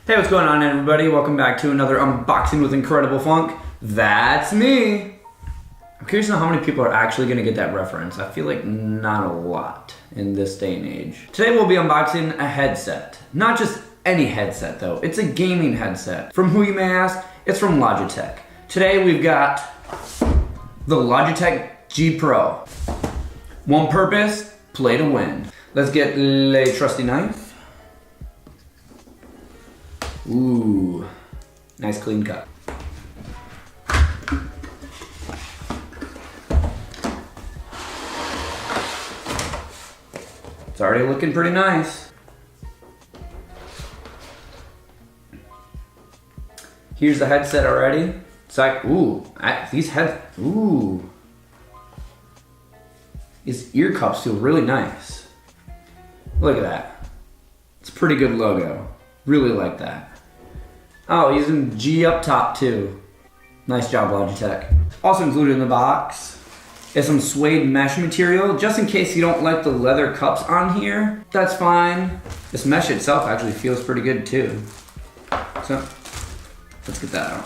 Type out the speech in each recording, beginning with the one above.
Hey, what's going on, everybody? Welcome back to another unboxing with Incredible Funk. That's me. I'm curious to know how many people are actually going to get that reference. I feel like not a lot in this day and age. Today we'll be unboxing a headset. Not just any headset though. It's a gaming headset. From who you may ask? It's from Logitech. Today we've got the Logitech G Pro. One purpose, play to win. Let's get a trusty knife. Ooh, nice clean cut. It's already looking pretty nice. Here's the headset already. It's like, ooh, these ear cups feel really nice. Look at that. It's a pretty good logo. Really like that. Oh, using G up top too. Nice job, Logitech. Also included in the box is some suede mesh material, just in case you don't like the leather cups on here. That's fine. This mesh itself actually feels pretty good too. So, let's get that out.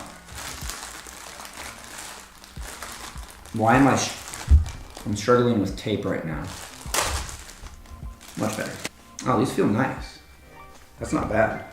Why am I'm struggling with tape right now. Much better. Oh, these feel nice. That's not bad.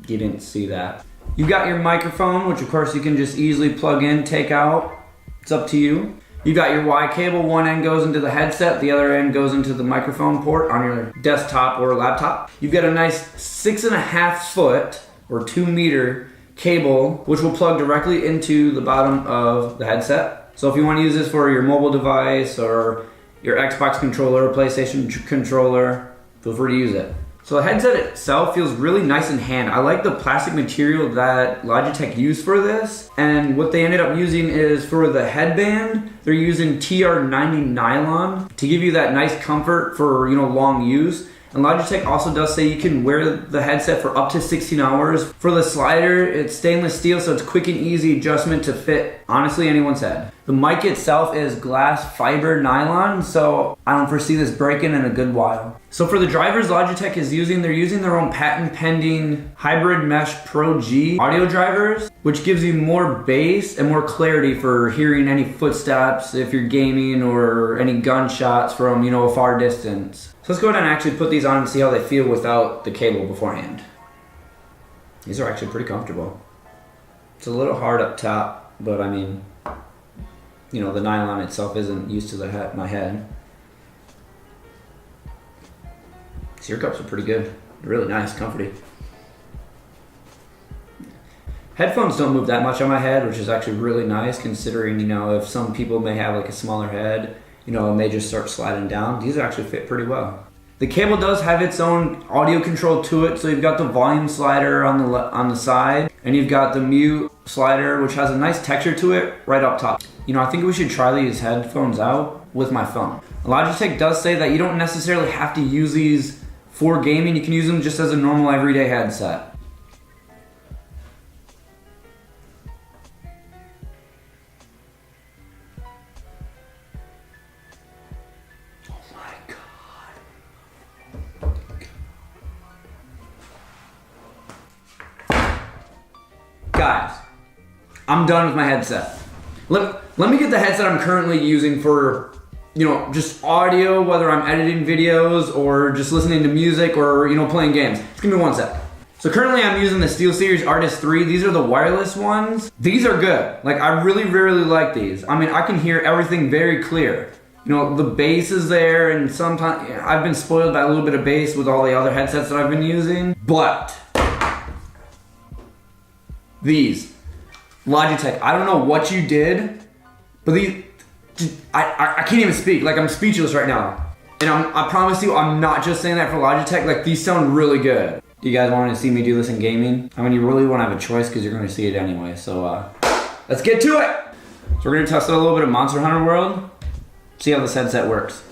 You didn't see that. You've got your microphone, which of course you can just easily plug in, take out. It's up to you. You've got your Y cable. One end goes into the headset, the other end goes into the microphone port on your desktop or laptop. You've got a nice 6.5 foot or 2 meter cable, which will plug directly into the bottom of the headset. So if you want to use this for your mobile device or your Xbox controller or PlayStation controller, feel free to use it. So the headset itself feels really nice in hand. I like the plastic material that Logitech used for this. And what they ended up using is for the headband, they're using TR90 nylon to give you that nice comfort for, long use. And Logitech also does say you can wear the headset for up to 16 hours. For the slider, it's stainless steel, so it's quick and easy adjustment to fit, honestly, anyone's head. The mic itself is glass fiber nylon, so I don't foresee this breaking in a good while. So for the drivers Logitech is using, they're using their own patent pending Hybrid Mesh Pro G audio drivers, which gives you more bass and more clarity for hearing any footsteps if you're gaming or any gunshots from, a far distance. So let's go ahead and actually put these on and see how they feel without the cable beforehand. These are actually pretty comfortable. It's a little hard up top, but I mean, the nylon itself isn't used to my head. These ear cups are pretty good. They're really nice, comforty. Headphones don't move that much on my head, which is actually really nice considering, if some people may have like a smaller head, and they just start sliding down. These actually fit pretty well. The cable does have its own audio control to it, so you've got the volume slider on the side, and you've got the mute slider, which has a nice texture to it right up top. I think we should try these headphones out with my phone. Logitech does say that you don't necessarily have to use these for gaming. You can use them just as a normal everyday headset. Guys, I'm done with my headset. Let me get the headset I'm currently using for, just audio, whether I'm editing videos or just listening to music or, playing games. Just give me one sec. So currently I'm using the SteelSeries Artist 3. These are the wireless ones. These are good. I really like these. I mean, I can hear everything very clear. The bass is there, and sometimes I've been spoiled by a little bit of bass with all the other headsets that I've been using. But these Logitech, I don't know what you did, but these, I can't even speak. I'm speechless right now. And I promise you, I'm not just saying that for Logitech. These sound really good. Do you guys want to see me do this in gaming? I mean, you really won't have a choice because you're going to see it anyway. So let's get to it. So we're going to test out a little bit of Monster Hunter World, see how this headset works.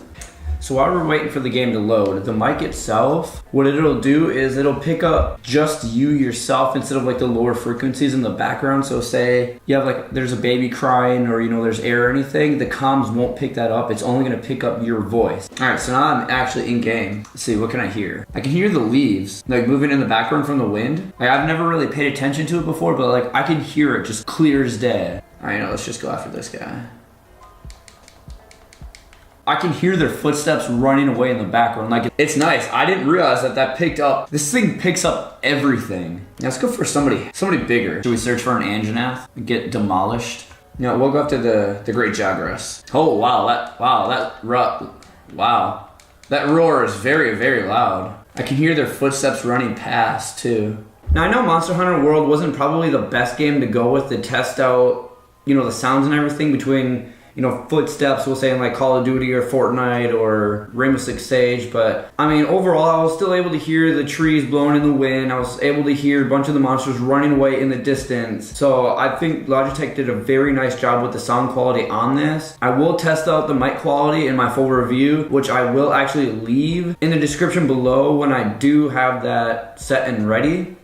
So while we're waiting for the game to load, the mic itself, what it'll do is it'll pick up just you yourself instead of like the lower frequencies in the background. So say you have like, there's a baby crying or there's air or anything, the comms won't pick that up. It's only gonna pick up your voice. All right, so now I'm actually in game. Let's see, what can I hear? I can hear the leaves like moving in the background from the wind. Like, I've never really paid attention to it before, but like I can hear it just clear as day. All right, now let's just go after this guy. I can hear their footsteps running away in the background. Like, it's nice. I didn't realize that picked up. This thing picks up everything. Now, let's go for somebody bigger. Should we search for an Anjanath and get demolished? We'll go up to the Great Jagras. Oh, wow, that roar is very, very loud. I can hear their footsteps running past too. Now, I know Monster Hunter World wasn't probably the best game to go with to test out, the sounds and everything between footsteps, we'll say in like Call of Duty or Fortnite or Rainbow Six Siege, but I mean, overall, I was still able to hear the trees blowing in the wind. I was able to hear a bunch of the monsters running away in the distance. So I think Logitech did a very nice job with the sound quality on this. I will test out the mic quality in my full review, which I will actually leave in the description below when I do have that set and ready.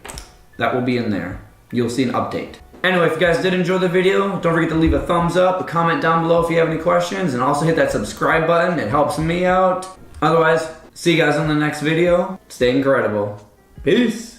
That will be in there. You'll see an update. Anyway, if you guys did enjoy the video, don't forget to leave a thumbs up, a comment down below if you have any questions, and also hit that subscribe button. It helps me out. Otherwise, see you guys on the next video. Stay incredible. Peace.